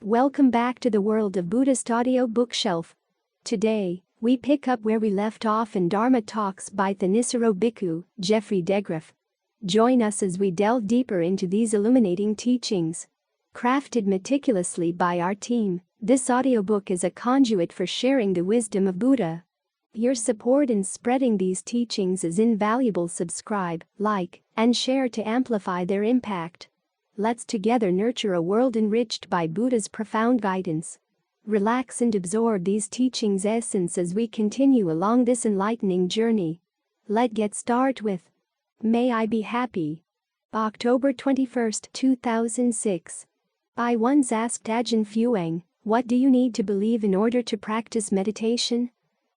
Welcome back to the world of Buddhist Audio Bookshelf. Today, we pick up where we left off in Dharma Talks by Thanissaro Bhikkhu, Geoffrey DeGraff. Join us as we delve deeper into these illuminating teachings. Crafted meticulously by our team, this audiobook is a conduit for sharing the wisdom of Buddha. Your support in spreading these teachings is invaluable. Subscribe, like, and share to amplify their impact. Let's together nurture a world enriched by Buddha's profound guidance. Relax and absorb these teachings' essence as we continue along this enlightening journey. Let's get started with May I Be Happy. October 21, 2006. I once asked Ajahn Fuang, "What do you need to believe in order to practice meditation?"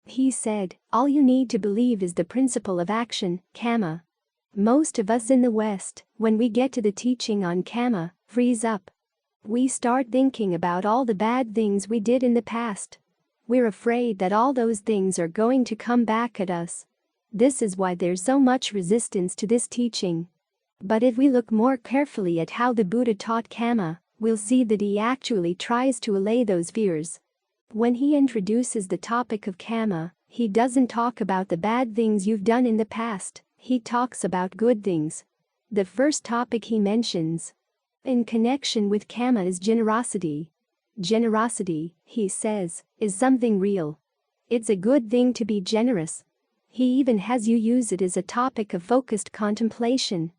He said, "All you need to believe is the principle of action, karma." Most of us in the West, when we get to the teaching on karma, freeze up. We start thinking about all the bad things we did in the past. We're afraid that all those things are going to come back at us. This is why there's so much resistance to this teaching. But if we look more carefully at how the Buddha taught karma, we'll see that he actually tries to allay those fears. When he introduces the topic of karma, he doesn't talk about the bad things you've done in the past. He talks about good things. The first topic he mentions in connection with karma is generosity. Generosity, he says, is something real. It's a good thing to be generous. He even has you use it as a topic of focused contemplation.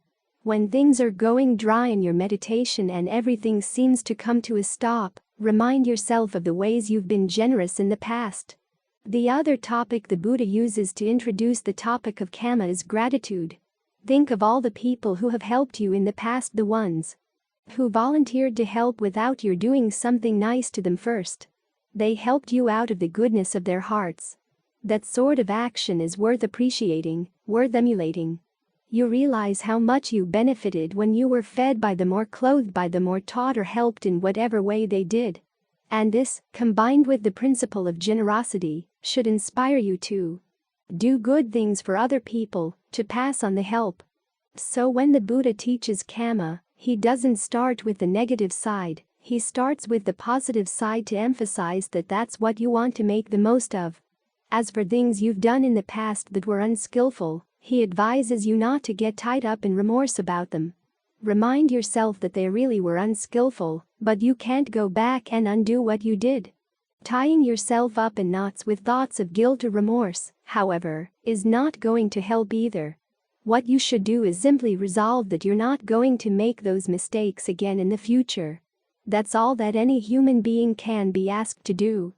When things are going dry in your meditation and everything seems to come to a stop, remind yourself of the ways you've been generous in the past. The other topic the Buddha uses to introduce the topic of karma is gratitude. Think of all the people who have helped you in the past, the ones who volunteered to help without your doing something nice to them first. They helped you out of the goodness of their hearts. That sort of action is worth appreciating, worth emulating. You realize how much you benefited when you were fed by them or clothed by them or taught or helped in whatever way they did. And this, combined with the principle of generosity, should inspire you to do good things for other people, to pass on the help. So when the Buddha teaches karma, he doesn't start with the negative side, he starts with the positive side to emphasize that that's what you want to make the most of. As for things you've done in the past that were unskillful, he advises you not to get tied up in remorse about them. Remind yourself that they really were unskillful, but you can't go back and undo what you did. Tying yourself up in knots with thoughts of guilt or remorse, however, is not going to help either. What you should do is simply resolve that you're not going to make those mistakes again in the future. That's all that any human being can be asked to do.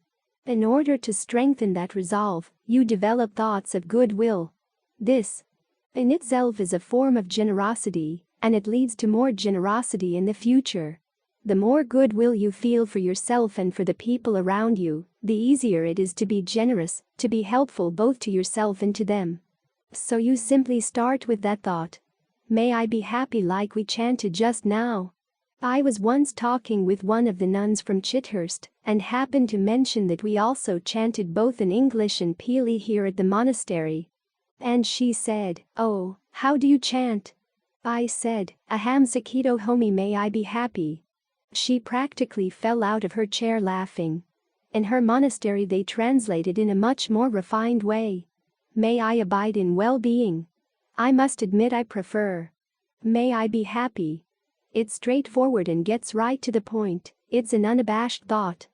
In order to strengthen that resolve, you develop thoughts of goodwill. This, in itself, is a form of generosity, and it leads to more generosity in the future. The more goodwill you feel for yourself and for the people around you, the easier it is to be generous, to be helpful both to yourself and to them. So you simply start with that thought. May I be happy, like we chanted just now. I was once talking with one of the nuns from Chithurst and happened to mention that we also chanted both in English and Pali here at the monastery. And she said, "Oh, how do you chant?" I said, "Aham Sakito Homi, may I be happy." She practically fell out of her chair laughing. In her monastery they translate it in a much more refined way. May I abide in well-being. I must admit I prefer may I be happy. It's straightforward and gets right to the point. It's an unabashed thought.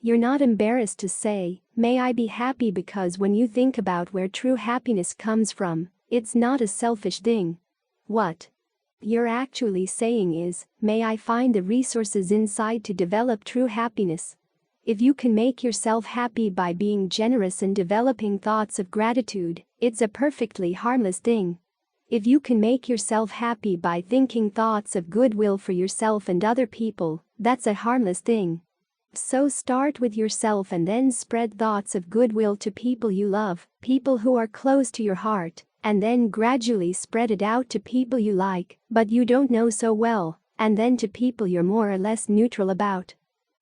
You're not embarrassed to say, "May I be happy," because when you think about where true happiness comes from, it's not a selfish thing. What you're actually saying is, "May I find the resources inside to develop true happiness." If you can make yourself happy by being generous and developing thoughts of gratitude, it's a perfectly harmless thing. If you can make yourself happy by thinking thoughts of goodwill for yourself and other people, that's a harmless thing. So start with yourself and then spread thoughts of goodwill to people you love, people who are close to your heart, and then gradually spread it out to people you like, but you don't know so well, and then to people you're more or less neutral about.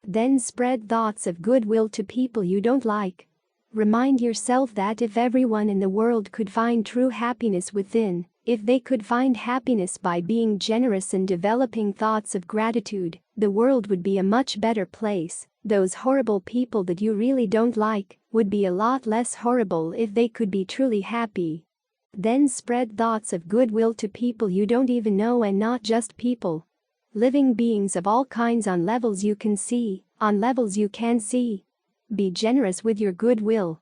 Then spread thoughts of goodwill to people you don't like. Remind yourself that if everyone in the world could find true happiness within, If they could find happiness by being generous and developing thoughts of gratitude, the world would be a much better place. Those horrible people that you really don't like would be a lot less horrible if they could be truly happy. Then spread thoughts of goodwill to people you don't even know, and not just people. Living beings of all kinds, on levels you can see, on levels you can't see. Be generous with your goodwill.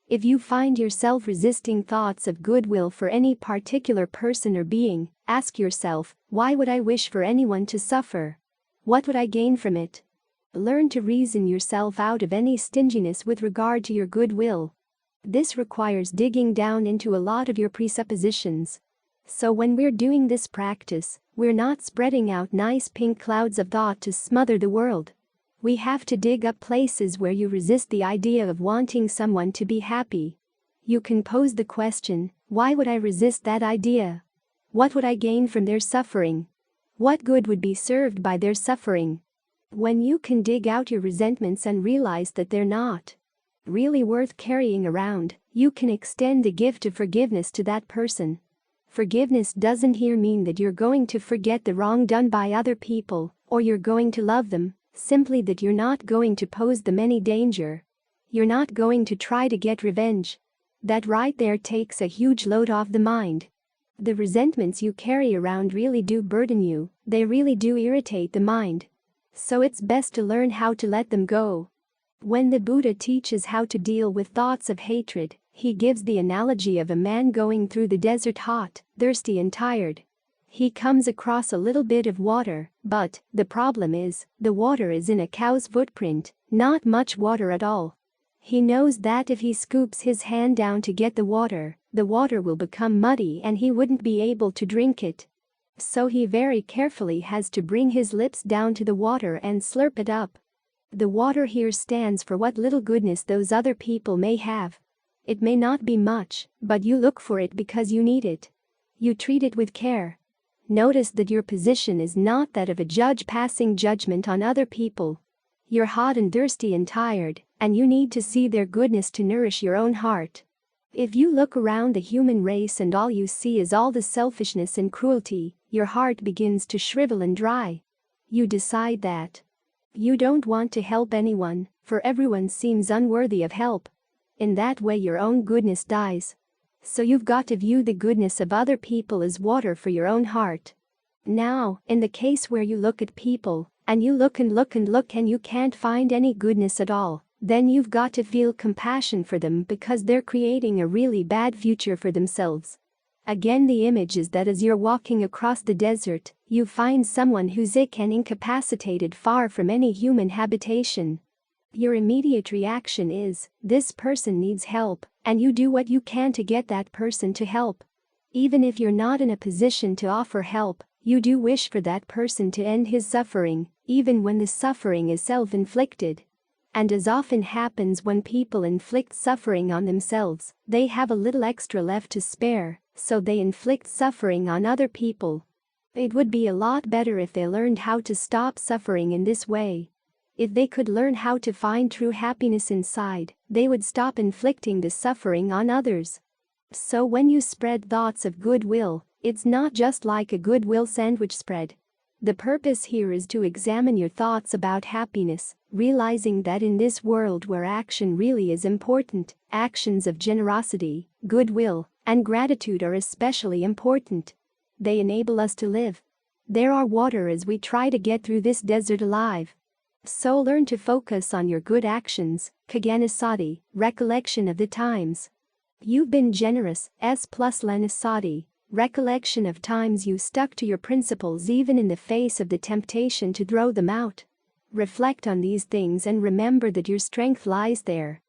If you find yourself resisting thoughts of goodwill for any particular person or being, ask yourself, why would I wish for anyone to suffer? What would I gain from it? Learn to reason yourself out of any stinginess with regard to your goodwill. This requires digging down into a lot of your presuppositions. So when we're doing this practice, we're not spreading out nice pink clouds of thought to smother the world. We have to dig up places where you resist the idea of wanting someone to be happy. You can pose the question, why would I resist that idea? What would I gain from their suffering? What good would be served by their suffering? When you can dig out your resentments and realize that they're not really worth carrying around, you can extend the gift of forgiveness to that person. Forgiveness doesn't here mean that you're going to forget the wrong done by other people, or you're going to love them. Simply that you're not going to pose them any danger. You're not going to try to get revenge. That right there takes a huge load off the mind. The resentments you carry around really do burden you, they really do irritate the mind. So it's best to learn how to let them go. When the Buddha teaches how to deal with thoughts of hatred, he gives the analogy of a man going through the desert hot, thirsty and tired. He comes across a little bit of water, but the problem is, the water is in a cow's footprint, not much water at all. He knows that if he scoops his hand down to get the water will become muddy and he wouldn't be able to drink it. So he very carefully has to bring his lips down to the water and slurp it up. The water here stands for what little goodness those other people may have. It may not be much, but you look for it because you need it. You treat it with care. Notice that your position is not that of a judge passing judgment on other people. You're hot and thirsty and tired, and you need to see their goodness to nourish your own heart. If you look around the human race and all you see is all the selfishness and cruelty, your heart begins to shrivel and dry. You decide that you don't want to help anyone, for everyone seems unworthy of help. In that way your own goodness dies. So you've got to view the goodness of other people as water for your own heart. Now, in the case where you look at people, and you look and look and look and you can't find any goodness at all, then you've got to feel compassion for them because they're creating a really bad future for themselves. Again, the image is that as you're walking across the desert, you find someone who's sick and incapacitated far from any human habitation. Your immediate reaction is, this person needs help, and you do what you can to get that person to help. Even if you're not in a position to offer help, you do wish for that person to end his suffering, even when the suffering is self-inflicted. And as often happens when people inflict suffering on themselves, they have a little extra left to spare, so they inflict suffering on other people. It would be a lot better if they learned how to stop suffering in this way. If they could learn how to find true happiness inside, they would stop inflicting the suffering on others. So when you spread thoughts of goodwill, it's not just like a goodwill sandwich spread. The purpose here is to examine your thoughts about happiness, realizing that in this world where action really is important, actions of generosity, goodwill, and gratitude are especially important. They enable us to live. They're our water as we try to get through this desert alive. So learn to focus on your good actions, Kaganasati, recollection of the times you've been generous, S plus Lanasati, recollection of times you stuck to your principles even in the face of the temptation to throw them out. Reflect on these things and remember that your strength lies there.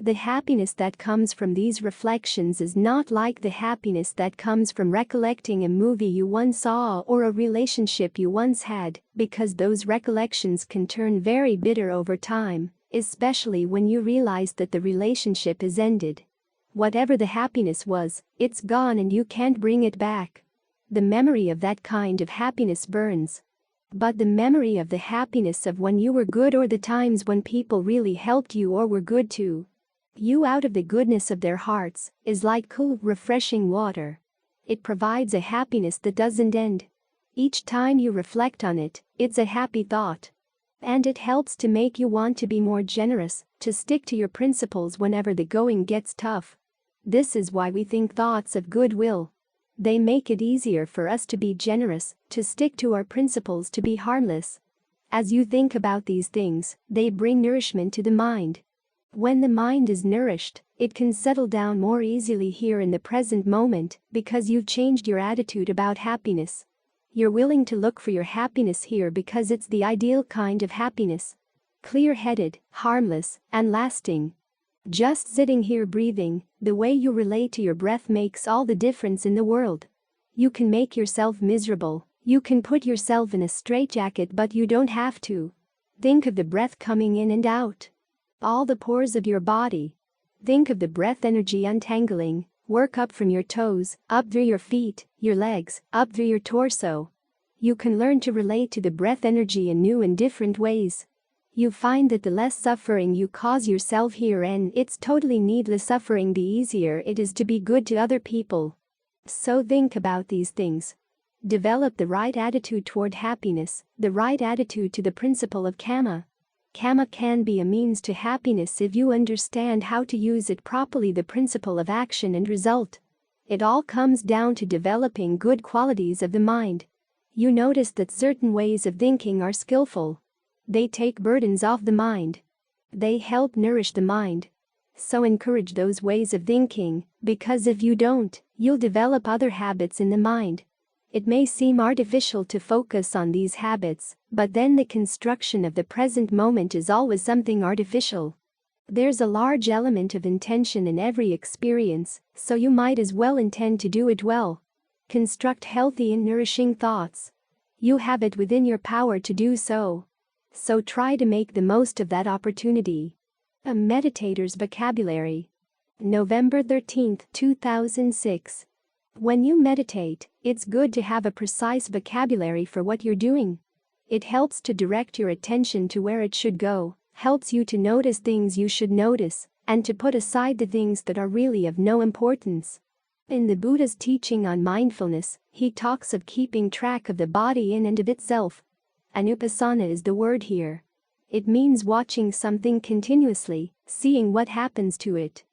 The happiness that comes from these reflections is not like the happiness that comes from recollecting a movie you once saw or a relationship you once had, because those recollections can turn very bitter over time, especially when you realize that the relationship is ended. Whatever the happiness was, it's gone and you can't bring it back. The memory of that kind of happiness burns. But the memory of the happiness of when you were good, or the times when people really helped you or were good to you out of the goodness of their hearts, is like cool, refreshing water. It provides a happiness that doesn't end. Each time you reflect on it, it's a happy thought. And it helps to make you want to be more generous, to stick to your principles whenever the going gets tough. This is why we think thoughts of goodwill. They make it easier for us to be generous, to stick to our principles, to be harmless. As you think about these things, they bring nourishment to the mind. When the mind is nourished, it can settle down more easily here in the present moment because you've changed your attitude about happiness. You're willing to look for your happiness here because it's the ideal kind of happiness. Clear-headed, harmless, and lasting. Just sitting here breathing, the way you relate to your breath makes all the difference in the world. You can make yourself miserable, you can put yourself in a straitjacket, but you don't have to. Think of the breath coming in and out. All the pores of your body. Think of the breath energy untangling, work up from your toes, up through your feet, your legs, up through your torso. You can learn to relate to the breath energy in new and different ways. You find that the less suffering you cause yourself here, and it's totally needless suffering, the easier it is to be good to other people. So think about these things. Develop the right attitude toward happiness, the right attitude to the principle of karma. Karma can be a means to happiness if you understand how to use it properly, the principle of action and result. It all comes down to developing good qualities of the mind. You notice that certain ways of thinking are skillful. They take burdens off the mind. They help nourish the mind. So encourage those ways of thinking, because if you don't, you'll develop other habits in the mind. It may seem artificial to focus on these habits, but then the construction of the present moment is always something artificial. There's a large element of intention in every experience, so you might as well intend to do it well. Construct healthy and nourishing thoughts. You have it within your power to do so. So try to make the most of that opportunity. A Meditator's Vocabulary. November 13, 2006. When you meditate, it's good to have a precise vocabulary for what you're doing. It helps to direct your attention to where it should go, helps you to notice things you should notice, and to put aside the things that are really of no importance. In the Buddha's teaching on mindfulness, he talks of keeping track of the body in and of itself. Anupassana is the word here. It means watching something continuously, seeing what happens to it.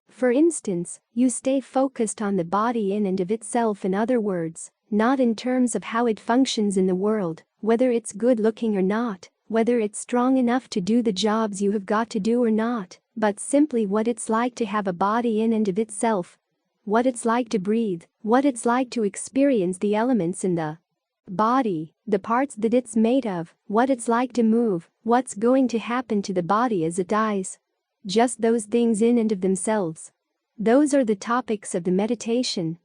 For instance, you stay focused on the body in and of itself, in other words, not in terms of how it functions in the world, whether it's good looking or not, whether it's strong enough to do the jobs you have got to do or not, but simply what it's like to have a body in and of itself. What it's like to breathe, what it's like to experience the elements in the body, the parts that it's made of, what it's like to move, what's going to happen to the body as it dies. Just those things in and of themselves. Those are the topics of the meditation.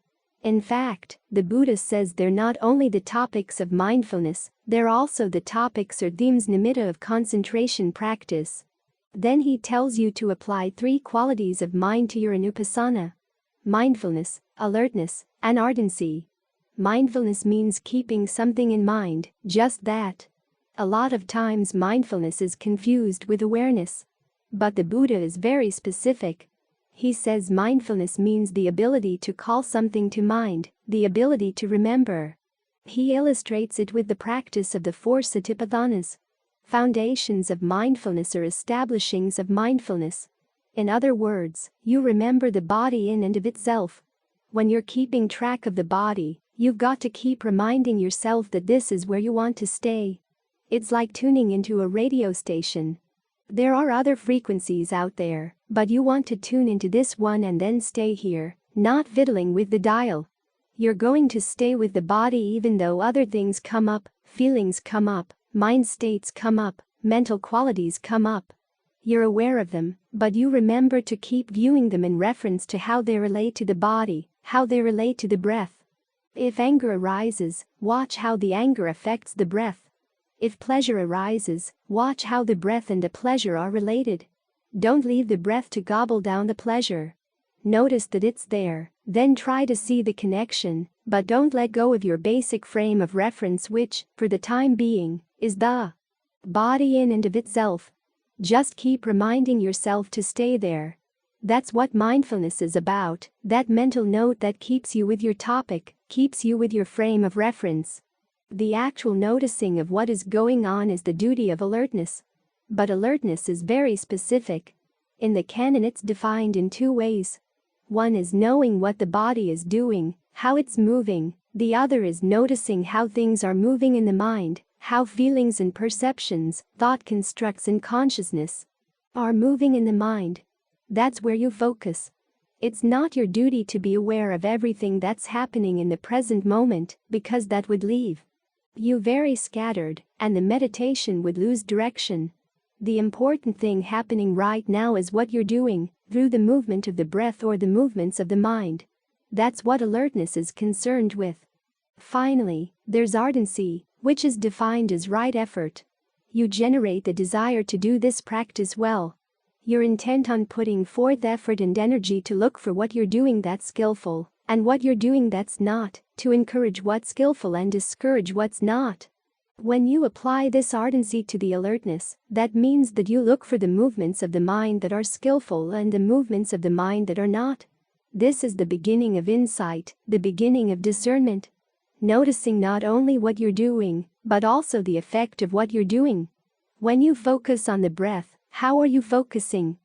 In fact, the Buddha says they're not only the topics of mindfulness, they're also the topics or themes nimitta of concentration practice. Then he tells you to apply 3 qualities of mind to your anupassana: mindfulness, alertness, and ardency. Mindfulness means keeping something in mind, just that. A lot of times mindfulness is confused with awareness. But the Buddha is very specific. He says mindfulness means the ability to call something to mind, the ability to remember. He illustrates it with the practice of the 4 satipatthanas. Foundations of mindfulness are establishings of mindfulness. In other words, you remember the body in and of itself. When you're keeping track of the body, you've got to keep reminding yourself that this is where you want to stay. It's like tuning into a radio station. There are other frequencies out there, but you want to tune into this one and then stay here, not fiddling with the dial. You're going to stay with the body even though other things come up, feelings come up, mind states come up, mental qualities come up. You're aware of them, but you remember to keep viewing them in reference to how they relate to the body, how they relate to the breath. If anger arises, watch how the anger affects the breath. If pleasure arises, watch how the breath and the pleasure are related. Don't leave the breath to gobble down the pleasure. Notice that it's there, then try to see the connection, but don't let go of your basic frame of reference, which, for the time being, is the body in and of itself. Just keep reminding yourself to stay there. That's what mindfulness is about, that mental note that keeps you with your topic, keeps you with your frame of reference. The actual noticing of what is going on is the duty of alertness. But alertness is very specific. In the canon it's defined in two ways. One is knowing what the body is doing, how it's moving. The other is noticing how things are moving in the mind, how feelings and perceptions, thought constructs and consciousness are moving in the mind. That's where you focus. It's not your duty to be aware of everything that's happening in the present moment, because that would leave you very scattered, and the meditation would lose direction. The important thing happening right now is what you're doing, through the movement of the breath or the movements of the mind. That's what alertness is concerned with. Finally, there's ardency, which is defined as right effort. You generate the desire to do this practice well. You're intent on putting forth effort and energy to look for what you're doing that's skillful, and what you're doing that's not, to encourage what's skillful and discourage what's not. When you apply this ardency to the alertness, that means that you look for the movements of the mind that are skillful and the movements of the mind that are not. This is the beginning of insight, the beginning of discernment. Noticing not only what you're doing, but also the effect of what you're doing. When you focus on the breath, how are you focusing?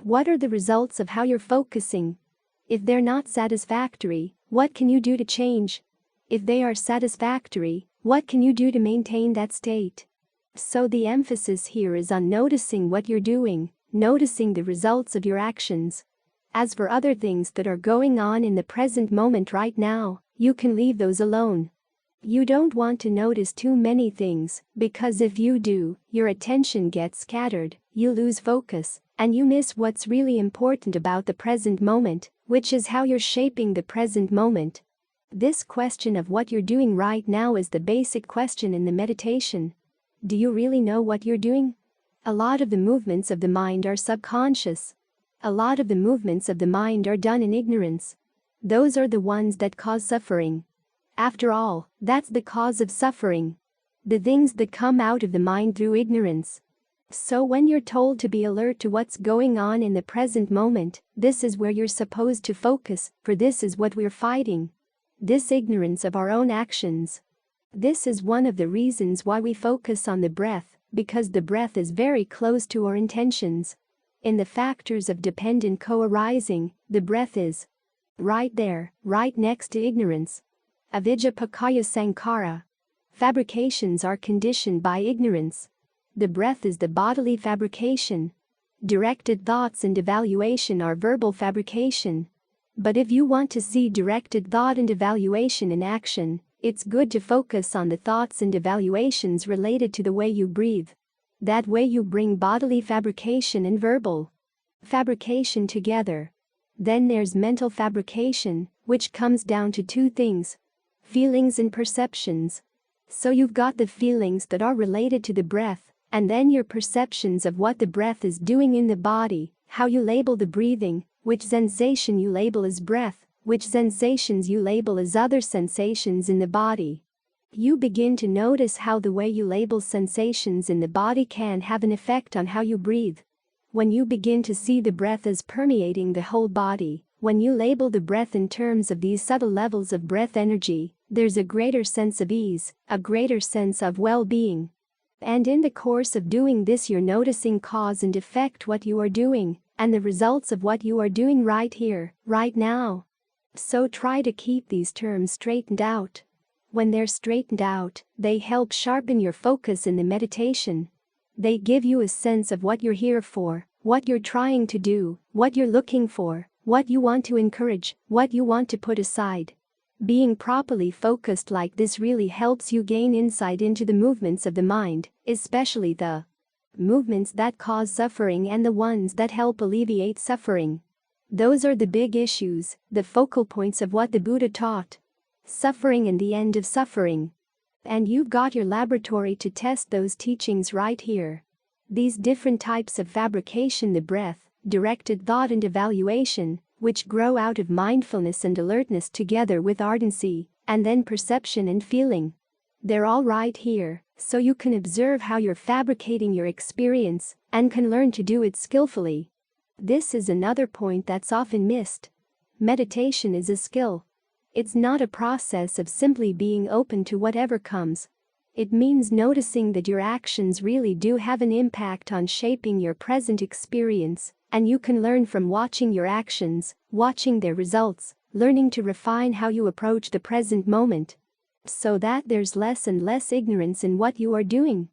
What are the results of how you're focusing? If they're not satisfactory, what can you do to change? If they are satisfactory, what can you do to maintain that state? So the emphasis here is on noticing what you're doing, noticing the results of your actions. As for other things that are going on in the present moment right now, you can leave those alone. You don't want to notice too many things, because if you do, your attention gets scattered, you lose focus, and you miss what's really important about the present moment, which is how you're shaping the present moment. This question of what you're doing right now is the basic question in the meditation. Do you really know what you're doing? A lot of the movements of the mind are subconscious. A lot of the movements of the mind are done in ignorance. Those are the ones that cause suffering. After all, that's the cause of suffering. The things that come out of the mind through ignorance. So when you're told to be alert to what's going on in the present moment, this is where you're supposed to focus, for this is what we're fighting. This ignorance of our own actions. This is one of the reasons why we focus on the breath, because the breath is very close to our intentions. In the factors of dependent co-arising, the breath is right there, right next to ignorance. Avijja pakaya sankara. Fabrications are conditioned by ignorance. The breath is the bodily fabrication. Directed thoughts and evaluation are verbal fabrication. But if you want to see directed thought and evaluation in action, it's good to focus on the thoughts and evaluations related to the way you breathe. That way you bring bodily fabrication and verbal fabrication together. Then there's mental fabrication, which comes down to two things: feelings and perceptions. So you've got the feelings that are related to the breath, and then your perceptions of what the breath is doing in the body, how you label the breathing, which sensation you label as breath, which sensations you label as other sensations in the body. You begin to notice how the way you label sensations in the body can have an effect on how you breathe. When you begin to see the breath as permeating the whole body, when you label the breath in terms of these subtle levels of breath energy, there's a greater sense of ease, a greater sense of well-being. And in the course of doing this, you're noticing cause and effect, what you are doing, and the results of what you are doing right here, right now. So try to keep these terms straightened out. When they're straightened out, they help sharpen your focus in the meditation. They give you a sense of what you're here for, what you're trying to do, what you're looking for, what you want to encourage, what you want to put aside. Being properly focused like this really helps you gain insight into the movements of the mind, especially the movements that cause suffering and the ones that help alleviate suffering. Those are the big issues, the focal points of what the Buddha taught. Suffering and the end of suffering. And you've got your laboratory to test those teachings right here. These different types of fabrication, the breath, directed thought and evaluation, which grow out of mindfulness and alertness together with ardency, and then perception and feeling. They're all right here, so you can observe how you're fabricating your experience, and can learn to do it skillfully. This is another point that's often missed. Meditation is a skill. It's not a process of simply being open to whatever comes. It means noticing that your actions really do have an impact on shaping your present experience, and you can learn from watching your actions, watching their results, learning to refine how you approach the present moment, so that there's less and less ignorance in what you are doing.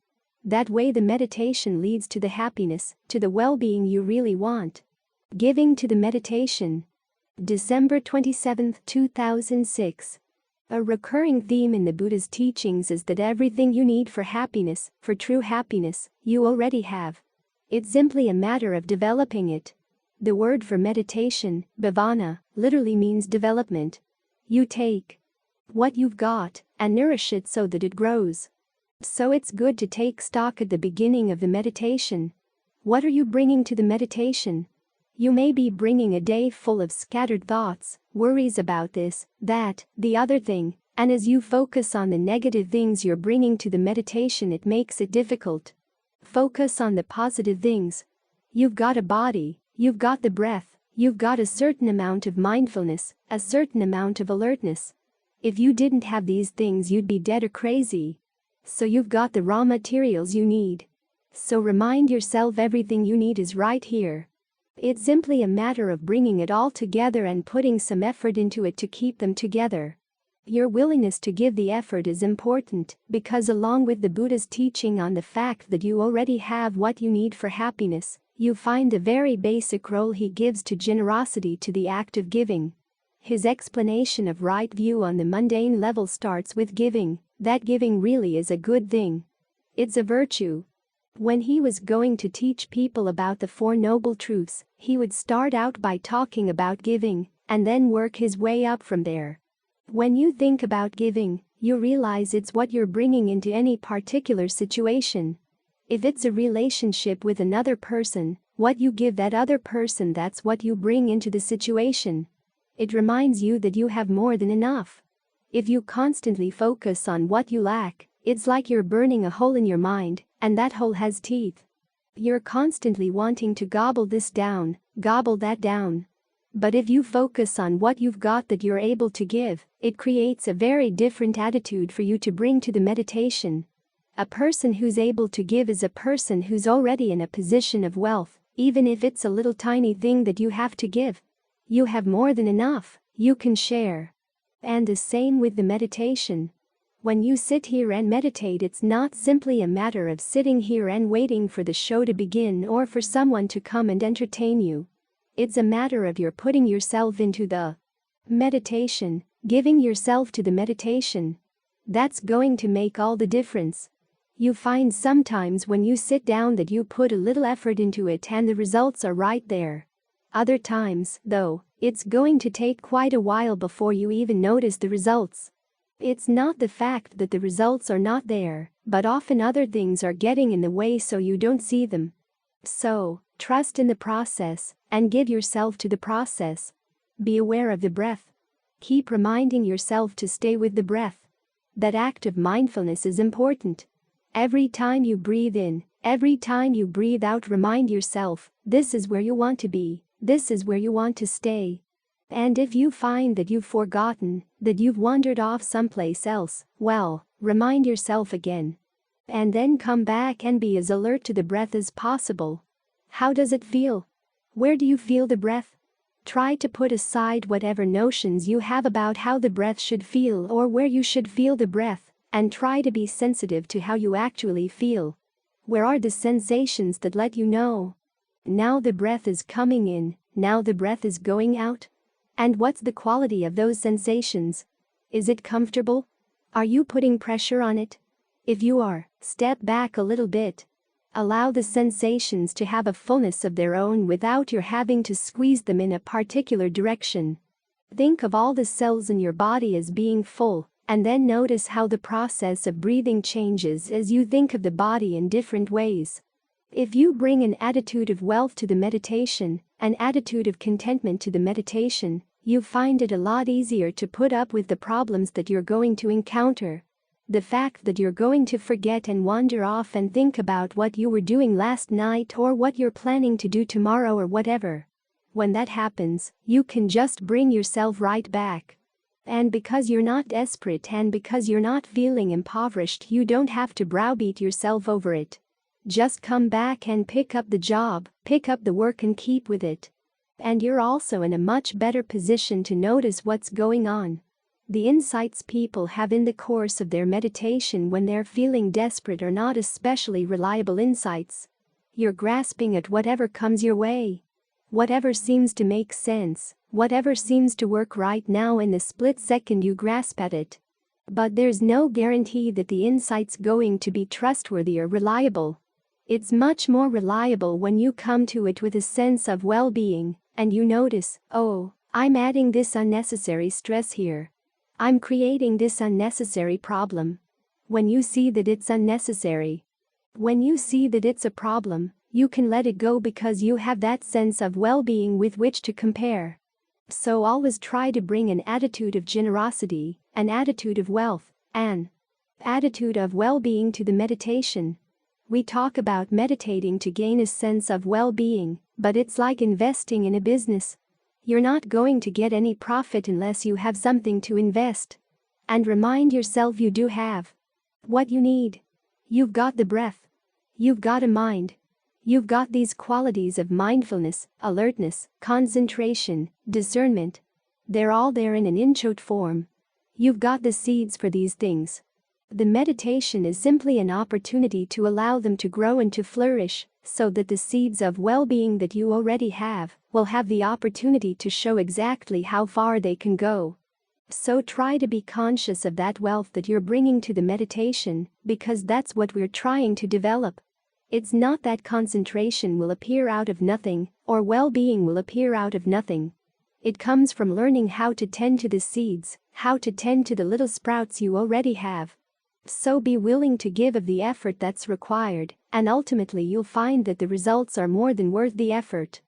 That way the meditation leads to the happiness, to the well-being you really want. Giving to the meditation. December 27, 2006. A recurring theme in the Buddha's teachings is that everything you need for happiness, for true happiness, you already have. It's simply a matter of developing it. The word for meditation, bhavana, literally means development. You take what you've got and nourish it so that it grows. So it's good to take stock at the beginning of the meditation. What are you bringing to the meditation? You may be bringing a day full of scattered thoughts, worries about this, that, the other thing, and as you focus on the negative things you're bringing to the meditation, it makes it difficult. Focus on the positive things. You've got a body, you've got the breath, you've got a certain amount of mindfulness, a certain amount of alertness. If you didn't have these things, you'd be dead or crazy. So you've got the raw materials you need. So remind yourself everything you need is right here. It's simply a matter of bringing it all together and putting some effort into it to keep them together. Your willingness to give the effort is important, because along with the Buddha's teaching on the fact that you already have what you need for happiness, you find a very basic role he gives to generosity, to the act of giving. His explanation of right view on the mundane level starts with giving, that giving really is a good thing. It's a virtue. When he was going to teach people about the Four Noble Truths, he would start out by talking about giving, and then work his way up from there. When you think about giving, you realize it's what you're bringing into any particular situation. If it's a relationship with another person, what you give that other person, that's what you bring into the situation. It reminds you that you have more than enough. If you constantly focus on what you lack, it's like you're burning a hole in your mind, and that hole has teeth. You're constantly wanting to gobble this down, gobble that down. But if you focus on what you've got that you're able to give, it creates a very different attitude for you to bring to the meditation. A person who's able to give is a person who's already in a position of wealth, even if it's a little tiny thing that you have to give. You have more than enough, you can share. And the same with the meditation. When you sit here and meditate, it's not simply a matter of sitting here and waiting for the show to begin or for someone to come and entertain you. It's a matter of you're putting yourself into the meditation, giving yourself to the meditation. That's going to make all the difference. You find sometimes when you sit down that you put a little effort into it and the results are right there. Other times, though, it's going to take quite a while before you even notice the results. It's not the fact that the results are not there, but often other things are getting in the way so you don't see them. So, trust in the process, and give yourself to the process. Be aware of the breath. Keep reminding yourself to stay with the breath. That act of mindfulness is important. Every time you breathe in, every time you breathe out, remind yourself, this is where you want to be, this is where you want to stay. And if you find that you've forgotten, that you've wandered off someplace else, well, remind yourself again. And then come back and be as alert to the breath as possible. How does it feel? Where do you feel the breath? Try to put aside whatever notions you have about how the breath should feel or where you should feel the breath, and try to be sensitive to how you actually feel. Where are the sensations that let you know? Now the breath is coming in, now the breath is going out. And what's the quality of those sensations? Is it comfortable? Are you putting pressure on it? If you are, step back a little bit. Allow the sensations to have a fullness of their own without your having to squeeze them in a particular direction. Think of all the cells in your body as being full, and then notice how the process of breathing changes as you think of the body in different ways. If you bring an attitude of wealth to the meditation, an attitude of contentment to the meditation, you find it a lot easier to put up with the problems that you're going to encounter. The fact that you're going to forget and wander off and think about what you were doing last night or what you're planning to do tomorrow or whatever. When that happens, you can just bring yourself right back. And because you're not desperate and because you're not feeling impoverished, you don't have to browbeat yourself over it. Just come back and pick up the job, pick up the work and keep with it. And you're also in a much better position to notice what's going on. The insights people have in the course of their meditation when they're feeling desperate are not especially reliable insights. You're grasping at whatever comes your way. Whatever seems to make sense, whatever seems to work right now in the split second you grasp at it. But there's no guarantee that the insight's going to be trustworthy or reliable. It's much more reliable when you come to it with a sense of well-being, and you notice, oh, I'm adding this unnecessary stress here. I'm creating this unnecessary problem. When you see that it's unnecessary, when you see that it's a problem, you can let it go because you have that sense of well-being with which to compare. So always try to bring an attitude of generosity, an attitude of wealth, an attitude of well-being to the meditation. We talk about meditating to gain a sense of well-being, but it's like investing in a business. You're not going to get any profit unless you have something to invest. And remind yourself you do have what you need. You've got the breath. You've got a mind. You've got these qualities of mindfulness, alertness, concentration, discernment. They're all there in an inchoate form. You've got the seeds for these things. The meditation is simply an opportunity to allow them to grow and to flourish, so that the seeds of well-being that you already have will have the opportunity to show exactly how far they can go. So try to be conscious of that wealth that you're bringing to the meditation, because that's what we're trying to develop. It's not that concentration will appear out of nothing, or well-being will appear out of nothing. It comes from learning how to tend to the seeds, how to tend to the little sprouts you already have. So be willing to give of the effort that's required, and ultimately you'll find that the results are more than worth the effort.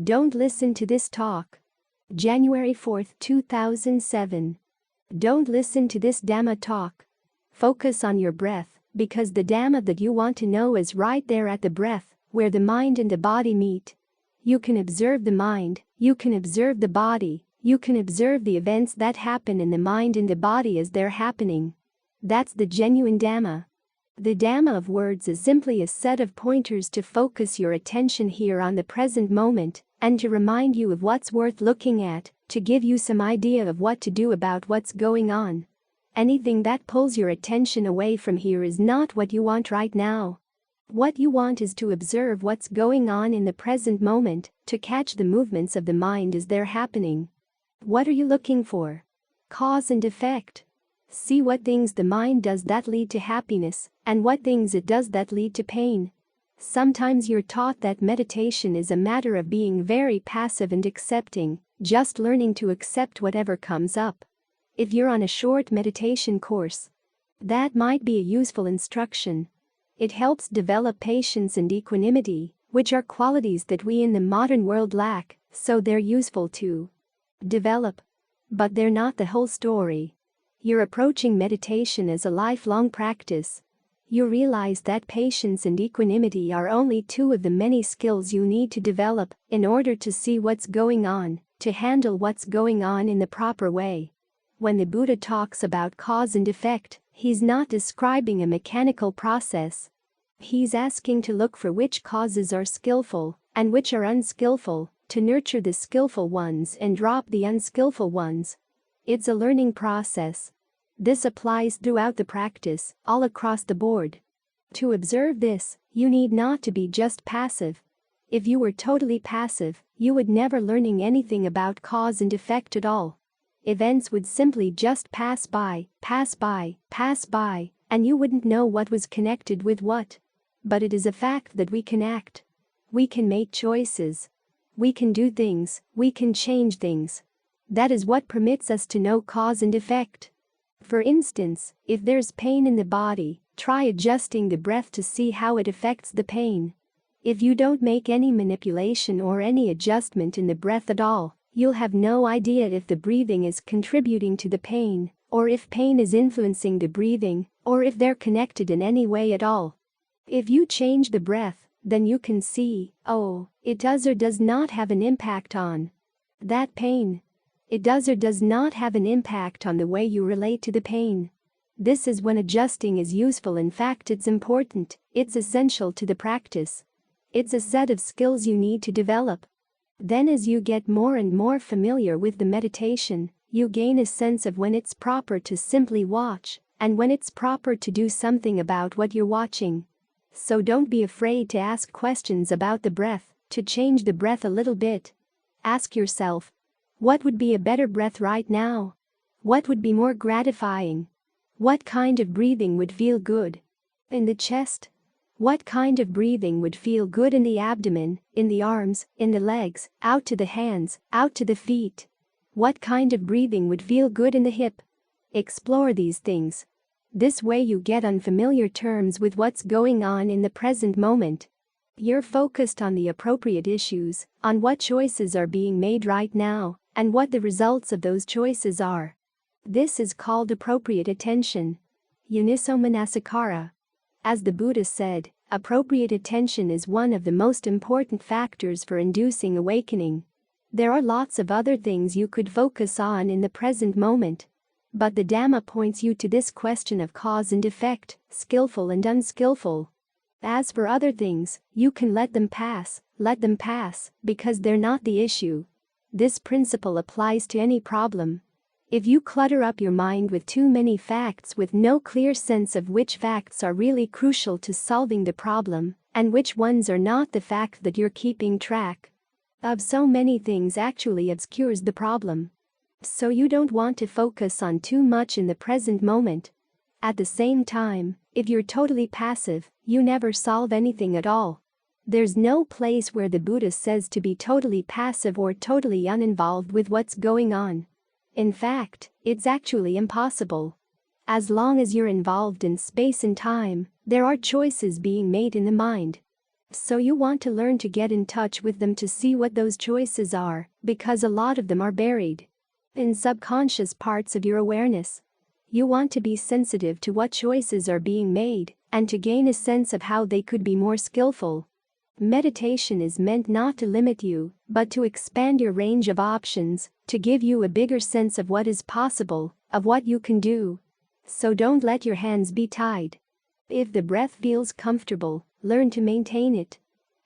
Don't listen to this talk. January 4, 2007. Don't listen to this Dhamma talk. Focus on your breath, because the Dhamma that you want to know is right there at the breath, where the mind and the body meet. You can observe the mind, you can observe the body, you can observe the events that happen in the mind and the body as they're happening. That's the genuine Dhamma. The Dhamma of words is simply a set of pointers to focus your attention here on the present moment, and to remind you of what's worth looking at, to give you some idea of what to do about what's going on. Anything that pulls your attention away from here is not what you want right now. What you want is to observe what's going on in the present moment, to catch the movements of the mind as they're happening. What are you looking for? Cause and effect. See what things the mind does that lead to happiness, and what things it does that lead to pain. Sometimes you're taught that meditation is a matter of being very passive and accepting, just learning to accept whatever comes up. If you're on a short meditation course, that might be a useful instruction. It helps develop patience and equanimity, which are qualities that we in the modern world lack, so they're useful to develop. But they're not the whole story. You're approaching meditation as a lifelong practice. You realize that patience and equanimity are only two of the many skills you need to develop in order to see what's going on, to handle what's going on in the proper way. When the Buddha talks about cause and effect, he's not describing a mechanical process. He's asking to look for which causes are skillful and which are unskillful, to nurture the skillful ones and drop the unskillful ones. It's a learning process. This applies throughout the practice, all across the board. To observe this, you need not to be just passive. If you were totally passive, you would never learning anything about cause and effect at all. Events would simply just pass by, and you wouldn't know what was connected with what. But it is a fact that we can act. We can make choices. We can do things, we can change things. That is what permits us to know cause and effect. For instance, if there's pain in the body, try adjusting the breath to see how it affects the pain. If you don't make any manipulation or any adjustment in the breath at all, you'll have no idea if the breathing is contributing to the pain, or if pain is influencing the breathing, or if they're connected in any way at all. If you change the breath, then you can see, oh, it does or does not have an impact on that pain. It does or does not have an impact on the way you relate to the pain. This is when adjusting is useful. In fact, it's important, it's essential to the practice. It's a set of skills you need to develop. Then as you get more and more familiar with the meditation, you gain a sense of when it's proper to simply watch, and when it's proper to do something about what you're watching. So don't be afraid to ask questions about the breath, to change the breath a little bit. Ask yourself, what would be a better breath right now? What would be more gratifying? What kind of breathing would feel good? In the chest? What kind of breathing would feel good in the abdomen, in the arms, in the legs, out to the hands, out to the feet? What kind of breathing would feel good in the hip? Explore these things. This way you get on familiar terms with what's going on in the present moment. You're focused on the appropriate issues, on what choices are being made right now, and what the results of those choices are. This is called appropriate attention. Uniso Manasikara. As the Buddha said, appropriate attention is one of the most important factors for inducing awakening. There are lots of other things you could focus on in the present moment. But the Dhamma points you to this question of cause and effect, skillful and unskillful. As for other things, you can let them pass, because they're not the issue. This principle applies to any problem. If you clutter up your mind with too many facts with no clear sense of which facts are really crucial to solving the problem, and which ones are not, the fact that you're keeping track of so many things actually obscures the problem. So you don't want to focus on too much in the present moment. At the same time, if you're totally passive, you never solve anything at all. There's no place where the Buddha says to be totally passive or totally uninvolved with what's going on. In fact, it's actually impossible. As long as you're involved in space and time, there are choices being made in the mind. So you want to learn to get in touch with them to see what those choices are, because a lot of them are buried in subconscious parts of your awareness. You want to be sensitive to what choices are being made, and to gain a sense of how they could be more skillful. Meditation is meant not to limit you, but to expand your range of options, to give you a bigger sense of what is possible, of what you can do. So don't let your hands be tied. If the breath feels comfortable, learn to maintain it.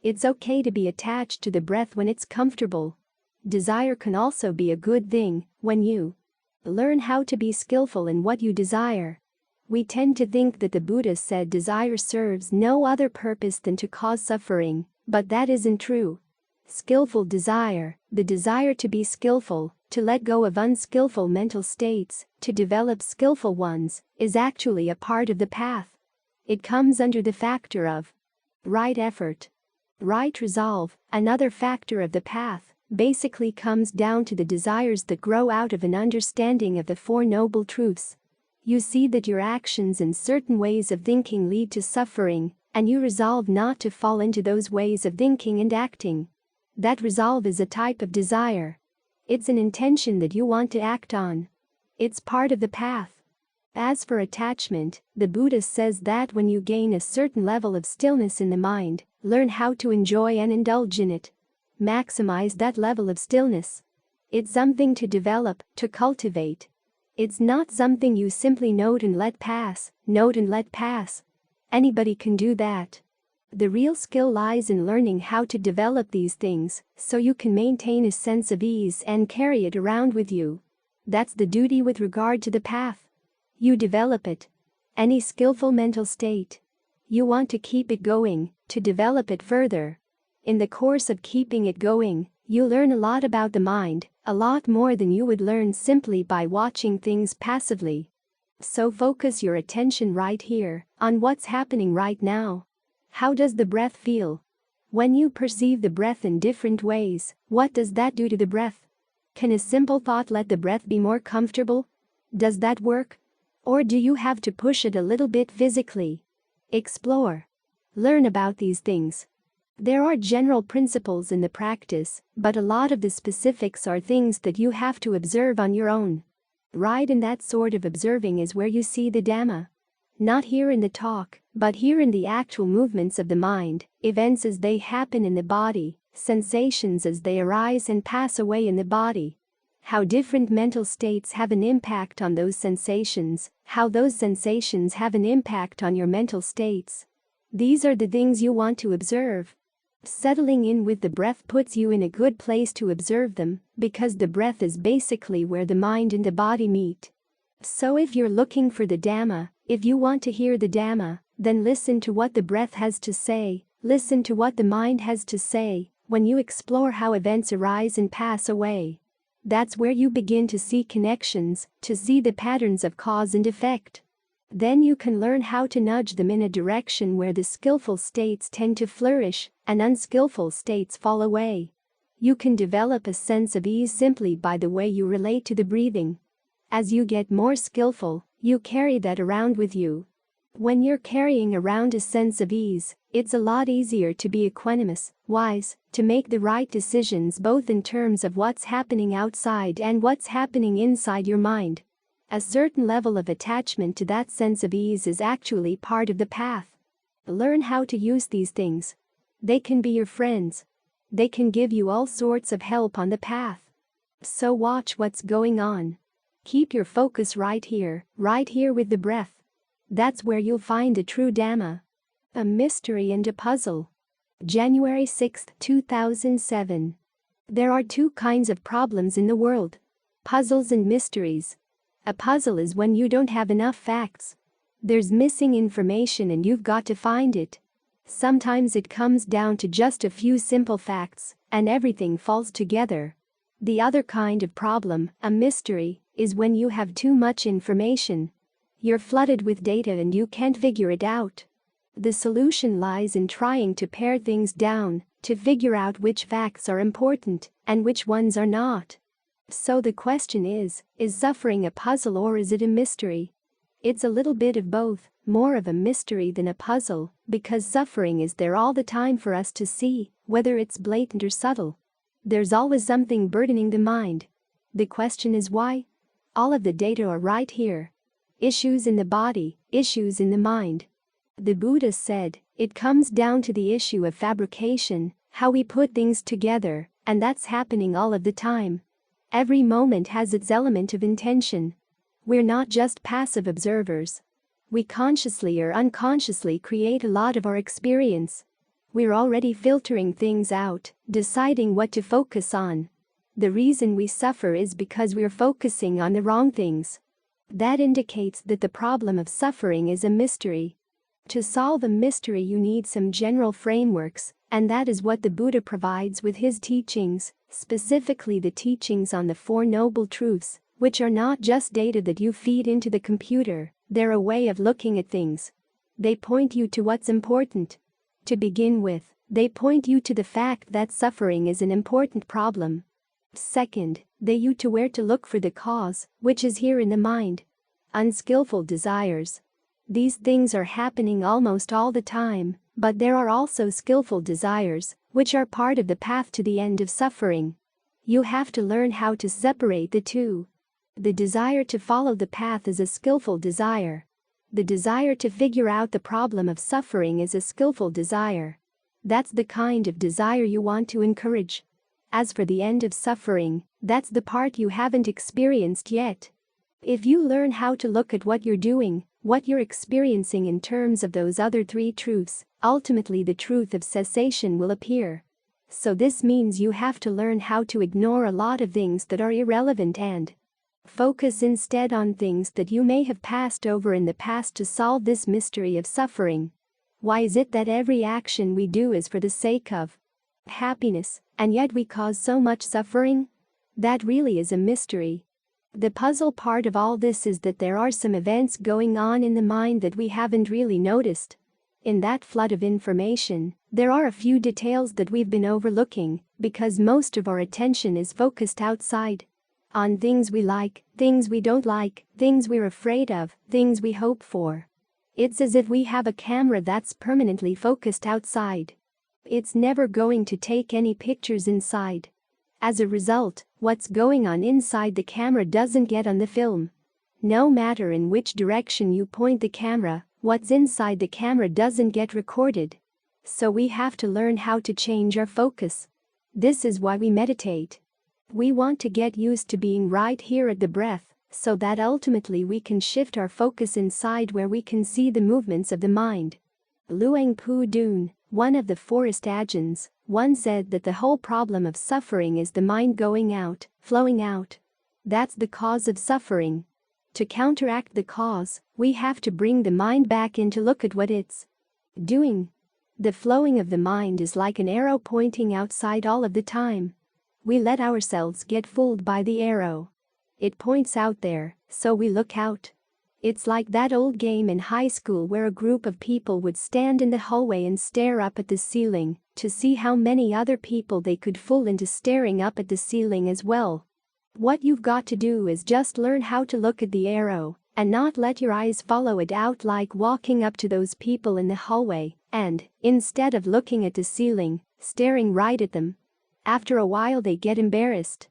It's okay to be attached to the breath when it's comfortable. Desire can also be a good thing when you learn how to be skillful in what you desire. We tend to think that the Buddha said desire serves no other purpose than to cause suffering, but that isn't true. Skillful desire, the desire to be skillful, to let go of unskillful mental states, to develop skillful ones, is actually a part of the path. It comes under the factor of right effort, right resolve. Another factor of the path basically comes down to the desires that grow out of an understanding of the Four Noble Truths. You see that your actions and certain ways of thinking lead to suffering, and you resolve not to fall into those ways of thinking and acting. That resolve is a type of desire. It's an intention that you want to act on. It's part of the path. As for attachment, the Buddha says that when you gain a certain level of stillness in the mind, learn how to enjoy and indulge in it. Maximize that level of stillness. It's something to develop, to cultivate. It's not something you simply note and let pass. Anybody can do that. The real skill lies in learning how to develop these things, so you can maintain a sense of ease and carry it around with you. That's the duty with regard to the path. You develop it. Any skillful mental state. You want to keep it going, to develop it further. In the course of keeping it going, you learn a lot about the mind, a lot more than you would learn simply by watching things passively. So focus your attention right here, on what's happening right now. How does the breath feel? When you perceive the breath in different ways, what does that do to the breath? Can a simple thought let the breath be more comfortable? Does that work? Or do you have to push it a little bit physically? Explore. Learn about these things. There are general principles in the practice, but a lot of the specifics are things that you have to observe on your own. Right in that sort of observing is where you see the Dhamma. Not here in the talk, but here in the actual movements of the mind, events as they happen in the body, sensations as they arise and pass away in the body. How different mental states have an impact on those sensations, how those sensations have an impact on your mental states. These are the things you want to observe. Settling in with the breath puts you in a good place to observe them, because the breath is basically where the mind and the body meet. So if you're looking for the Dhamma, if you want to hear the Dhamma, then listen to what the breath has to say, listen to what the mind has to say, when you explore how events arise and pass away. That's where you begin to see connections, to see the patterns of cause and effect. Then you can learn how to nudge them in a direction where the skillful states tend to flourish and unskillful states fall away. You can develop a sense of ease simply by the way you relate to the breathing. As you get more skillful, you carry that around with you. When you're carrying around a sense of ease, it's a lot easier to be equanimous, wise, to make the right decisions both in terms of what's happening outside and what's happening inside your mind. A certain level of attachment to that sense of ease is actually part of the path. Learn how to use these things. They can be your friends. They can give you all sorts of help on the path. So watch what's going on. Keep your focus right here with the breath. That's where you'll find the true Dhamma. A mystery and a puzzle. January 6, 2007. There are two kinds of problems in the world: puzzles and mysteries. A puzzle is when you don't have enough facts. There's missing information and you've got to find it. Sometimes it comes down to just a few simple facts, and everything falls together. The other kind of problem, a mystery, is when you have too much information. You're flooded with data and you can't figure it out. The solution lies in trying to pare things down, to figure out which facts are important and which ones are not. So the question is suffering a puzzle or is it a mystery? It's a little bit of both, more of a mystery than a puzzle, because suffering is there all the time for us to see, whether it's blatant or subtle. There's always something burdening the mind. The question is why? All of the data are right here. Issues in the body, issues in the mind. The Buddha said, it comes down to the issue of fabrication, how we put things together, and that's happening all of the time. Every moment has its element of intention. We're not just passive observers. We consciously or unconsciously create a lot of our experience. We're already filtering things out, deciding what to focus on. The reason we suffer is because we're focusing on the wrong things. That indicates that the problem of suffering is a mystery. To solve a mystery you need some general frameworks, and that is what the Buddha provides with his teachings, specifically the teachings on the Four Noble Truths, which are not just data that you feed into the computer, they're a way of looking at things. They point you to what's important. To begin with, they point you to the fact that suffering is an important problem. Second, they you to where to look for the cause, which is here in the mind. Unskillful desires. These things are happening almost all the time, but there are also skillful desires, which are part of the path to the end of suffering. You have to learn how to separate the two. The desire to follow the path is a skillful desire. The desire to figure out the problem of suffering is a skillful desire. That's the kind of desire you want to encourage. As for the end of suffering, that's the part you haven't experienced yet. If you learn how to look at what you're doing, what you're experiencing in terms of those other three truths, ultimately the truth of cessation will appear. So this means you have to learn how to ignore a lot of things that are irrelevant and focus instead on things that you may have passed over in the past to solve this mystery of suffering. Why is it that every action we do is for the sake of happiness, and yet we cause so much suffering? That really is a mystery. The puzzle part of all this is that there are some events going on in the mind that we haven't really noticed. In that flood of information, there are a few details that we've been overlooking, because most of our attention is focused outside. On things we like, things we don't like, things we're afraid of, things we hope for. It's as if we have a camera that's permanently focused outside. It's never going to take any pictures inside. As a result, what's going on inside the camera doesn't get on the film. No matter in which direction you point the camera, what's inside the camera doesn't get recorded. So we have to learn how to change our focus. This is why we meditate. We want to get used to being right here at the breath, so that ultimately we can shift our focus inside where we can see the movements of the mind. Luang Pu Dun, one of the forest Ajahns, once said that the whole problem of suffering is the mind going out, flowing out. That's the cause of suffering. To counteract the cause, we have to bring the mind back in to look at what it's doing. The flowing of the mind is like an arrow pointing outside all of the time. We let ourselves get fooled by the arrow. It points out there, so we look out. It's like that old game in high school where a group of people would stand in the hallway and stare up at the ceiling to see how many other people they could fool into staring up at the ceiling as well. What you've got to do is just learn how to look at the arrow and not let your eyes follow it out, like walking up to those people in the hallway and, instead of looking at the ceiling, staring right at them. After a while they get embarrassed.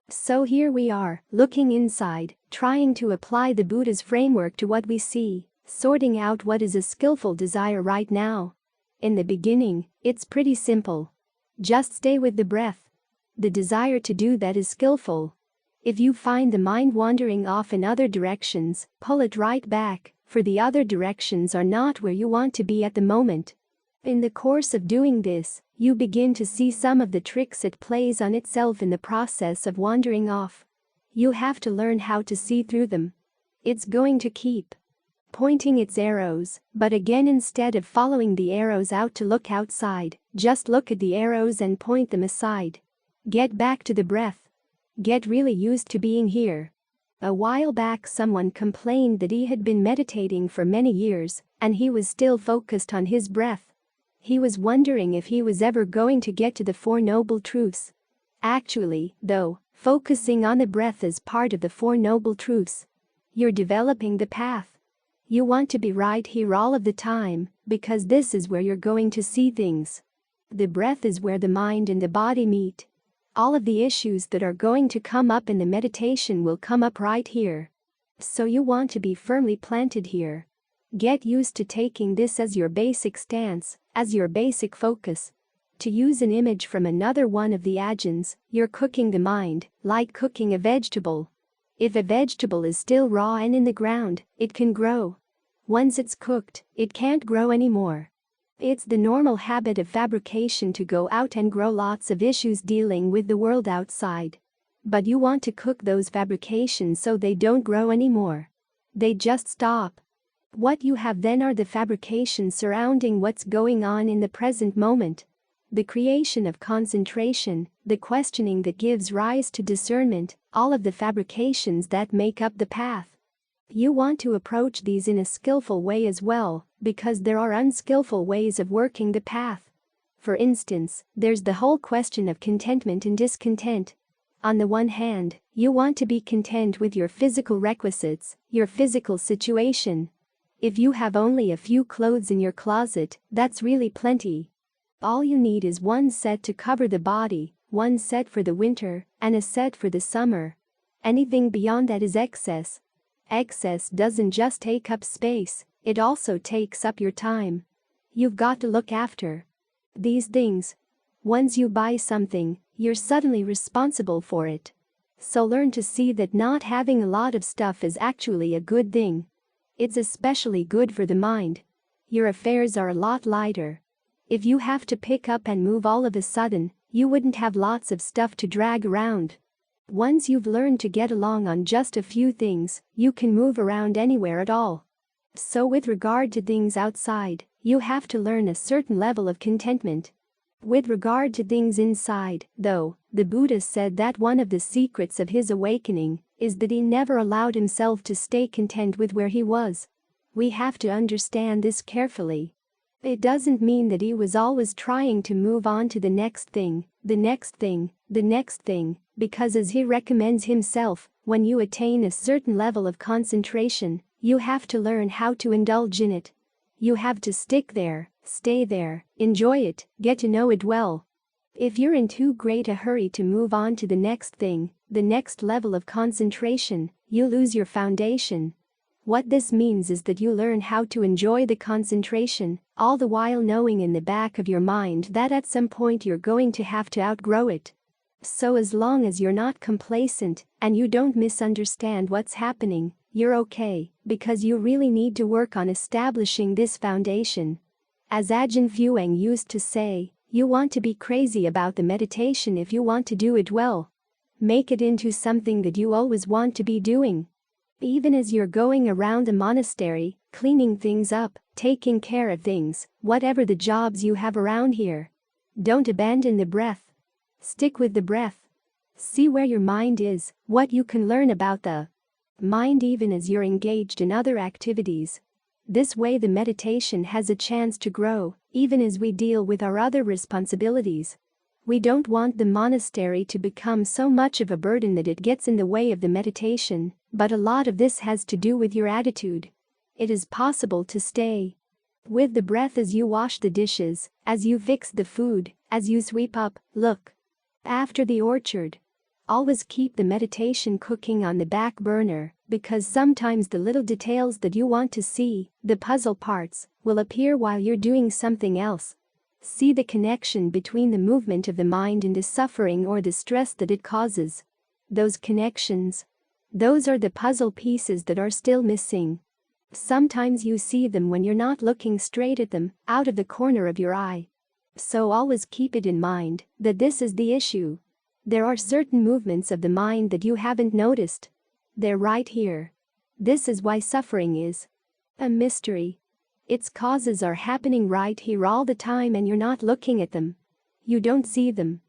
So here we are, looking inside, trying to apply the Buddha's framework to what we see, sorting out what is a skillful desire right now. In the beginning, it's pretty simple. Just stay with the breath. The desire to do that is skillful. If you find the mind wandering off in other directions, pull it right back, for the other directions are not where you want to be at the moment. In the course of doing this, you begin to see some of the tricks it plays on itself in the process of wandering off. You have to learn how to see through them. It's going to keep pointing its arrows, but again, instead of following the arrows out to look outside, just look at the arrows and point them aside. Get back to the breath. Get really used to being here. A while back someone complained that he had been meditating for many years, and he was still focused on his breath. He was wondering if he was ever going to get to the Four Noble Truths. Actually, though, focusing on the breath is part of the Four Noble Truths. You're developing the path. You want to be right here all of the time, because this is where you're going to see things. The breath is where the mind and the body meet. All of the issues that are going to come up in the meditation will come up right here. So you want to be firmly planted here. Get used to taking this as your basic stance, as your basic focus. To use an image from another one of the Ajahns, you're cooking the mind, like cooking a vegetable. If a vegetable is still raw and in the ground, it can grow. Once it's cooked, it can't grow anymore. It's the normal habit of fabrication to go out and grow lots of issues dealing with the world outside. But you want to cook those fabrications so they don't grow anymore. They just stop. What you have then are the fabrications surrounding what's going on in the present moment. The creation of concentration, the questioning that gives rise to discernment, all of the fabrications that make up the path. You want to approach these in a skillful way as well, because there are unskillful ways of working the path. For instance, there's the whole question of contentment and discontent. On the one hand, you want to be content with your physical requisites, your physical situation. If you have only a few clothes in your closet, that's really plenty. All you need is one set to cover the body, one set for the winter, and a set for the summer. Anything beyond that is excess. Excess doesn't just take up space, it also takes up your time. You've got to look after these things. Once you buy something, you're suddenly responsible for it. So learn to see that not having a lot of stuff is actually a good thing. It's especially good for the mind. Your affairs are a lot lighter. If you have to pick up and move all of a sudden, you wouldn't have lots of stuff to drag around. Once you've learned to get along on just a few things, you can move around anywhere at all. So with regard to things outside, you have to learn a certain level of contentment. With regard to things inside, though, the Buddha said that one of the secrets of his awakening is that he never allowed himself to stay content with where he was. We have to understand this carefully. It doesn't mean that he was always trying to move on to the next thing, the next thing, the next thing, because as he recommends himself, when you attain a certain level of concentration, you have to learn how to indulge in it. You have to stick there, stay there, enjoy it, get to know it well. If you're in too great a hurry to move on to the next thing, the next level of concentration, you lose your foundation. What this means is that you learn how to enjoy the concentration, all the while knowing in the back of your mind that at some point you're going to have to outgrow it. So as long as you're not complacent and you don't misunderstand what's happening, you're okay, because you really need to work on establishing this foundation. As Ajahn Fuang used to say, you want to be crazy about the meditation if you want to do it well. Make it into something that you always want to be doing. Even as you're going around the monastery, cleaning things up, taking care of things, whatever the jobs you have around here. Don't abandon the breath. Stick with the breath. See where your mind is, what you can learn about the mind even as you're engaged in other activities. This way the meditation has a chance to grow, even as we deal with our other responsibilities. We don't want the monastery to become so much of a burden that it gets in the way of the meditation, but a lot of this has to do with your attitude. It is possible to stay with the breath as you wash the dishes, as you fix the food, as you sweep up, look after the orchard. Always keep the meditation cooking on the back burner, because sometimes the little details that you want to see, the puzzle parts, will appear while you're doing something else. See the connection between the movement of the mind and the suffering or the stress that it causes. Those connections. Those are the puzzle pieces that are still missing. Sometimes you see them when you're not looking straight at them, out of the corner of your eye. So always keep it in mind that this is the issue. There are certain movements of the mind that you haven't noticed. They're right here. This is why suffering is a mystery. Its causes are happening right here all the time and you're not looking at them. You don't see them.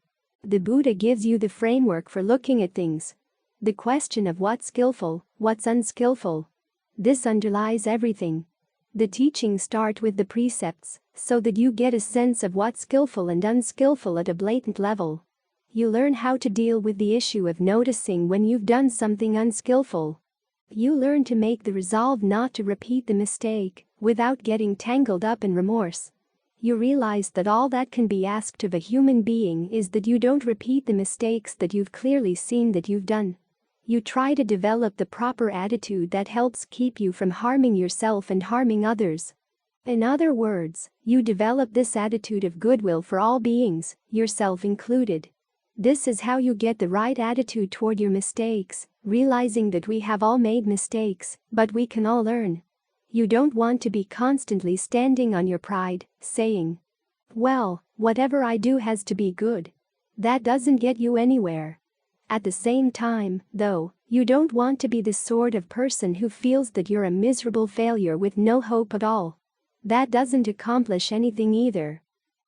The Buddha gives you the framework for looking at things. The question of what's skillful, what's unskillful. This underlies everything. The teachings start with the precepts, so that you get a sense of what's skillful and unskillful at a blatant level. You learn how to deal with the issue of noticing when you've done something unskillful. You learn to make the resolve not to repeat the mistake, without getting tangled up in remorse. You realize that all that can be asked of a human being is that you don't repeat the mistakes that you've clearly seen that you've done. You try to develop the proper attitude that helps keep you from harming yourself and harming others. In other words, you develop this attitude of goodwill for all beings, yourself included. This is how you get the right attitude toward your mistakes, realizing that we have all made mistakes, but we can all learn. You don't want to be constantly standing on your pride, saying, well, whatever I do has to be good. That doesn't get you anywhere. At the same time, though, you don't want to be the sort of person who feels that you're a miserable failure with no hope at all. That doesn't accomplish anything either.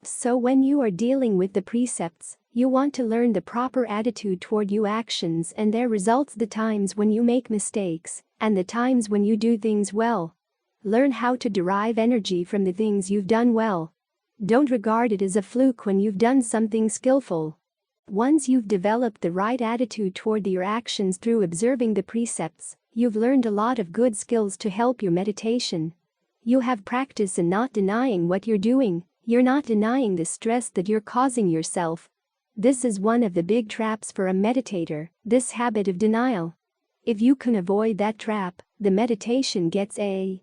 So when you are dealing with the precepts, you want to learn the proper attitude toward your actions and their results, the times when you make mistakes, and the times when you do things well. Learn how to derive energy from the things you've done well. Don't regard it as a fluke when you've done something skillful. Once you've developed the right attitude toward your actions through observing the precepts, you've learned a lot of good skills to help your meditation. You have practice in not denying what you're doing. You're not denying the stress that you're causing yourself. This is one of the big traps for a meditator, this habit of denial. If you can avoid that trap, the meditation gets a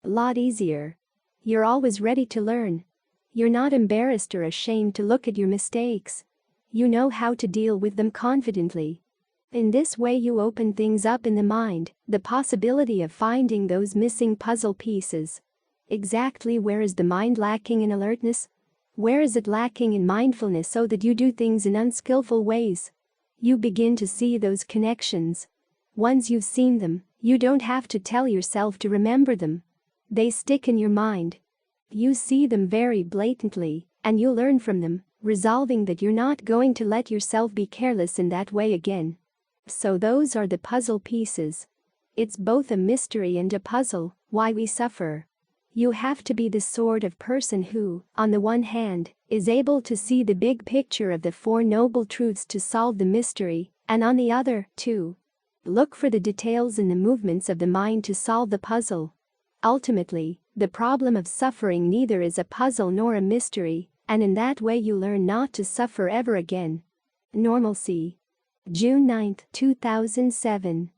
lot easier. You're always ready to learn. You're not embarrassed or ashamed to look at your mistakes. You know how to deal with them confidently. In this way you open things up in the mind, the possibility of finding those missing puzzle pieces. Exactly where is the mind lacking in alertness? Where is it lacking in mindfulness so that you do things in unskillful ways? You begin to see those connections. Once you've seen them, you don't have to tell yourself to remember them. They stick in your mind. You see them very blatantly, and you learn from them, resolving that you're not going to let yourself be careless in that way again. So those are the puzzle pieces. It's both a mystery and a puzzle, why we suffer. You have to be the sort of person who, on the one hand, is able to see the big picture of the Four Noble Truths to solve the mystery, and on the other, to look for the details in the movements of the mind to solve the puzzle. Ultimately, the problem of suffering neither is a puzzle nor a mystery, And in that way you learn not to suffer ever again. Normalcy. June 9, 2007.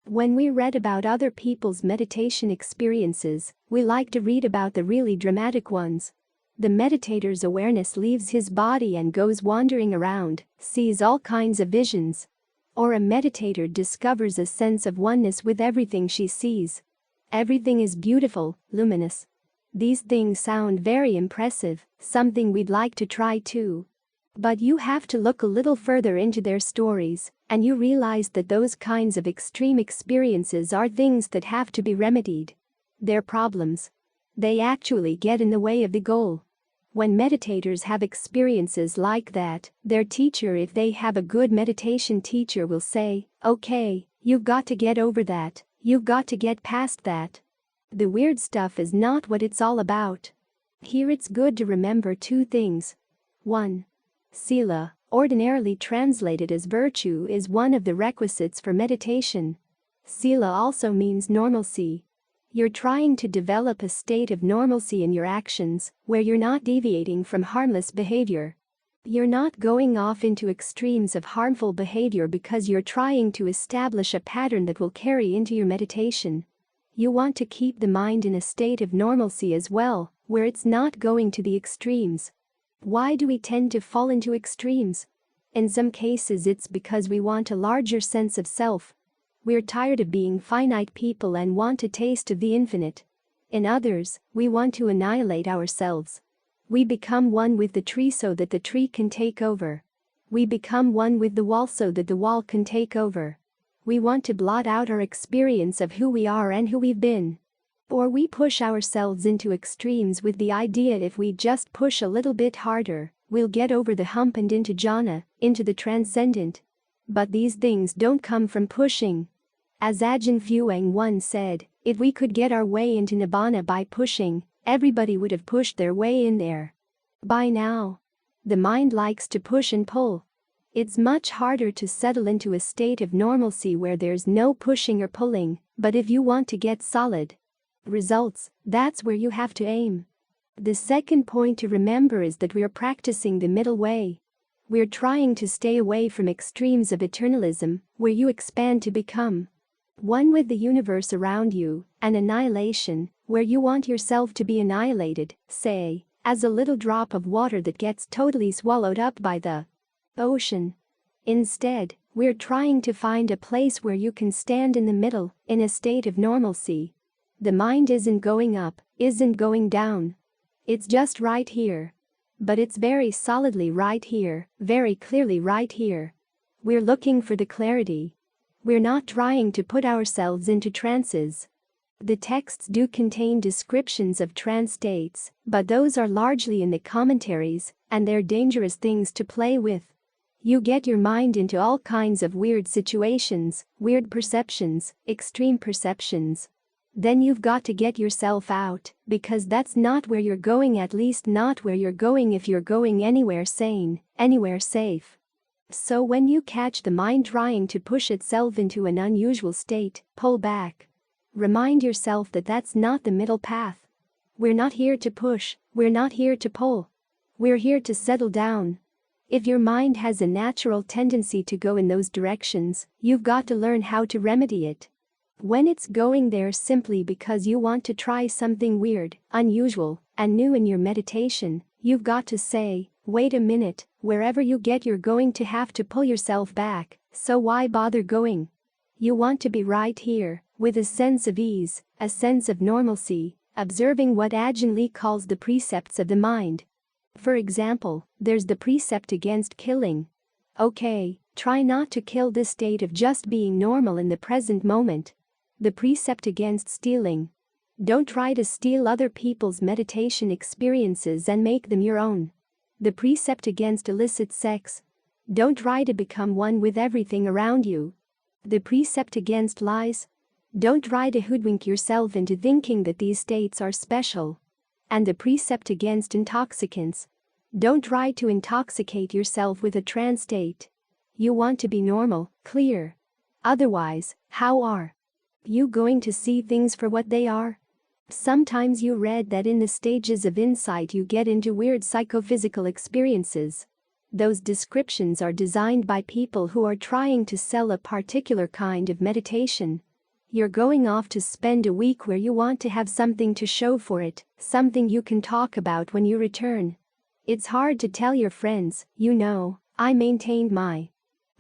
When we read about other people's meditation experiences, we like to read about the really dramatic ones. The meditator's awareness leaves his body and goes wandering around, sees all kinds of visions. Or a meditator discovers a sense of oneness with everything she sees. Everything is beautiful, luminous. These things sound very impressive, something we'd like to try too. But you have to look a little further into their stories, and you realize that those kinds of extreme experiences are things that have to be remedied. They're problems. They actually get in the way of the goal. When meditators have experiences like that, their teacher, if they have a good meditation teacher, will say, "Okay, you've got to get over that, you've got to get past that." The weird stuff is not what it's all about. Here it's good to remember two things. 1. Sila, ordinarily translated as virtue, is one of the requisites for meditation. Sila also means normalcy. You're trying to develop a state of normalcy in your actions, where you're not deviating from harmless behavior. You're not going off into extremes of harmful behavior because you're trying to establish a pattern that will carry into your meditation. You want to keep the mind in a state of normalcy as well, where it's not going to the extremes. Why do we tend to fall into extremes? In some cases it's because we want a larger sense of self. We're tired of being finite people and want a taste of the infinite. In others, we want to annihilate ourselves. We become one with the tree so that the tree can take over. We become one with the wall so that the wall can take over. We want to blot out our experience of who we are and who we've been. Or we push ourselves into extremes with the idea if we just push a little bit harder, we'll get over the hump and into jhana, into the transcendent. But these things don't come from pushing. As Ajahn Fuang once said, if we could get our way into nibbana by pushing, everybody would have pushed their way in there. By now. The mind likes to push and pull. It's much harder to settle into a state of normalcy where there's no pushing or pulling, but if you want to get solid results, that's where you have to aim. The second point to remember is that we're practicing the middle way. We're trying to stay away from extremes of eternalism, where you expand to become one with the universe around you, and annihilation, where you want yourself to be annihilated, say, as a little drop of water that gets totally swallowed up by the ocean. Instead, we're trying to find a place where you can stand in the middle, in a state of normalcy. The mind isn't going up, isn't going down. It's just right here. But it's very solidly right here, very clearly right here. We're looking for the clarity. We're not trying to put ourselves into trances. The texts do contain descriptions of trance states, but those are largely in the commentaries, and they're dangerous things to play with. You get your mind into all kinds of weird situations, weird perceptions, extreme perceptions. Then you've got to get yourself out, because that's not where you're going, at least not where you're going if you're going anywhere sane, anywhere safe. So when you catch the mind trying to push itself into an unusual state, pull back. Remind yourself that that's not the middle path. We're not here to push, we're not here to pull. We're here to settle down. If your mind has a natural tendency to go in those directions, you've got to learn how to remedy it. When it's going there simply because you want to try something weird, unusual, and new in your meditation, you've got to say, wait a minute, wherever you get you're going to have to pull yourself back, so why bother going? You want to be right here, with a sense of ease, a sense of normalcy, observing what Ajahn Lee calls the precepts of the mind. For example, there's the precept against killing. Okay, try not to kill this state of just being normal in the present moment. The precept against stealing. Don't try to steal other people's meditation experiences and make them your own. The precept against illicit sex. Don't try to become one with everything around you. The precept against lies. Don't try to hoodwink yourself into thinking that these states are special. And the precept against intoxicants. Don't try to intoxicate yourself with a trance state. You want to be normal, clear. Otherwise, how are you going to see things for what they are? Sometimes you read that in the stages of insight you get into weird psychophysical experiences. Those descriptions are designed by people who are trying to sell a particular kind of meditation. You're going off to spend a week where you want to have something to show for it, something you can talk about when you return. It's hard to tell your friends, I maintained my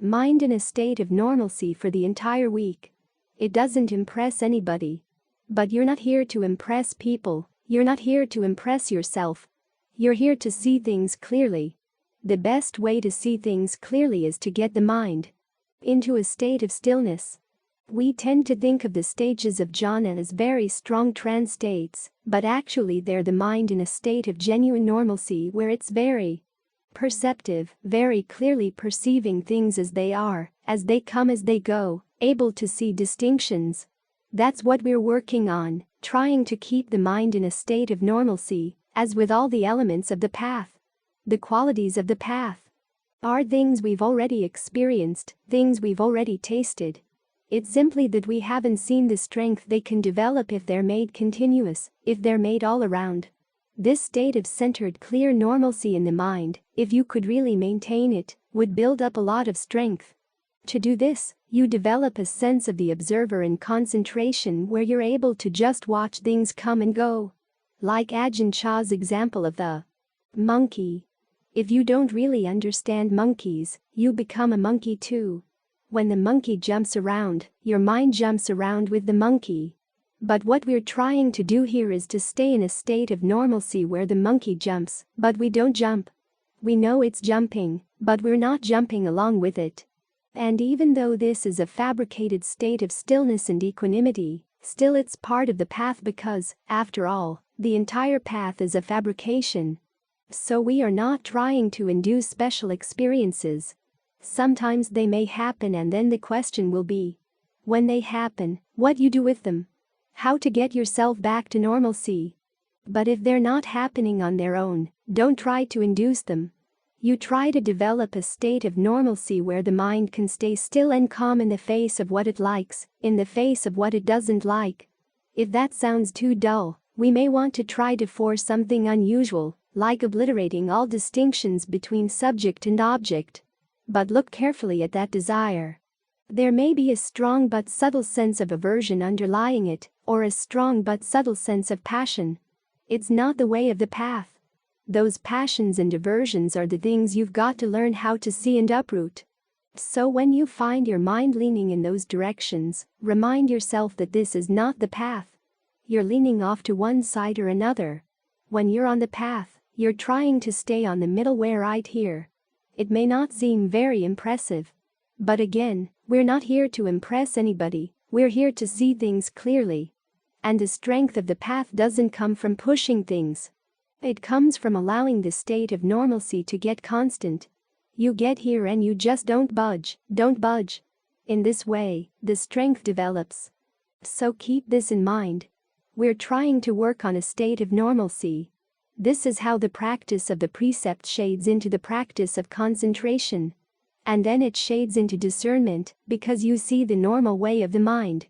mind in a state of normalcy for the entire week. It doesn't impress anybody. But you're not here to impress people, you're not here to impress yourself. You're here to see things clearly. The best way to see things clearly is to get the mind into a state of stillness. We tend to think of the stages of jhana as very strong trance states, but actually they're the mind in a state of genuine normalcy where it's very perceptive, very clearly perceiving things as they are, as they come as they go, able to see distinctions. That's what we're working on, trying to keep the mind in a state of normalcy, as with all the elements of the path. The qualities of the path are things we've already experienced, things we've already tasted. It's simply that we haven't seen the strength they can develop if they're made continuous, if they're made all around. This state of centered, clear normalcy in the mind, if you could really maintain it, would build up a lot of strength. To do this, you develop a sense of the observer and concentration where you're able to just watch things come and go. Like Ajahn Chah's example of the monkey. If you don't really understand monkeys, you become a monkey too. When the monkey jumps around, your mind jumps around with the monkey. But what we're trying to do here is to stay in a state of normalcy where the monkey jumps, but we don't jump. We know it's jumping, but we're not jumping along with it. And even though this is a fabricated state of stillness and equanimity, still it's part of the path because, after all, the entire path is a fabrication. So we are not trying to induce special experiences. Sometimes they may happen and then the question will be, when they happen, what you do with them? How to get yourself back to normalcy. But if they're not happening on their own, don't try to induce them. You try to develop a state of normalcy where the mind can stay still and calm in the face of what it likes, in the face of what it doesn't like. If that sounds too dull, we may want to try to force something unusual, like obliterating all distinctions between subject and object. But look carefully at that desire. There may be a strong but subtle sense of aversion underlying it, or a strong but subtle sense of passion. It's not the way of the path. Those passions and aversions are the things you've got to learn how to see and uproot. So when you find your mind leaning in those directions, remind yourself that this is not the path. You're leaning off to one side or another. When you're on the path, you're trying to stay on the middle way right here. It may not seem very impressive. But again, we're not here to impress anybody, we're here to see things clearly. And the strength of the path doesn't come from pushing things. It comes from allowing the state of normalcy to get constant. You get here and you just don't budge. In this way, the strength develops. So keep this in mind. We're trying to work on a state of normalcy. This is how the practice of the precept shades into the practice of concentration. And then it shades into discernment, because you see the normal way of the mind.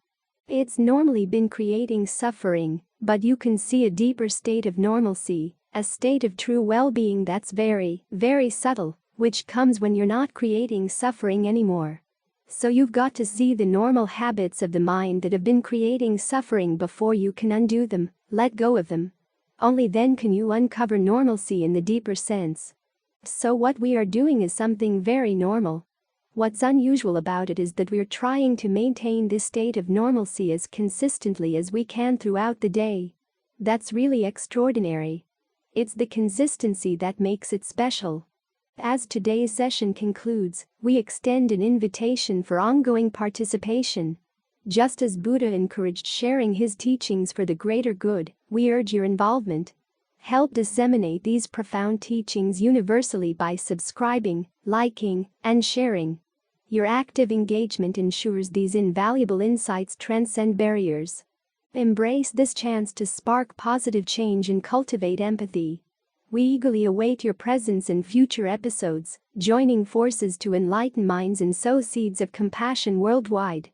It's normally been creating suffering, but you can see a deeper state of normalcy, a state of true well-being that's very, very subtle, which comes when you're not creating suffering anymore. So you've got to see the normal habits of the mind that have been creating suffering before you can undo them, let go of them. Only then can you uncover normalcy in the deeper sense. So what we are doing is something very normal. What's unusual about it is that we're trying to maintain this state of normalcy as consistently as we can throughout the day. That's really extraordinary. It's the consistency that makes it special. As today's session concludes, we extend an invitation for ongoing participation. Just as Buddha encouraged sharing his teachings for the greater good, we urge your involvement. Help disseminate these profound teachings universally by subscribing, liking, and sharing. Your active engagement ensures these invaluable insights transcend barriers. Embrace this chance to spark positive change and cultivate empathy. We eagerly await your presence in future episodes, joining forces to enlighten minds and sow seeds of compassion worldwide.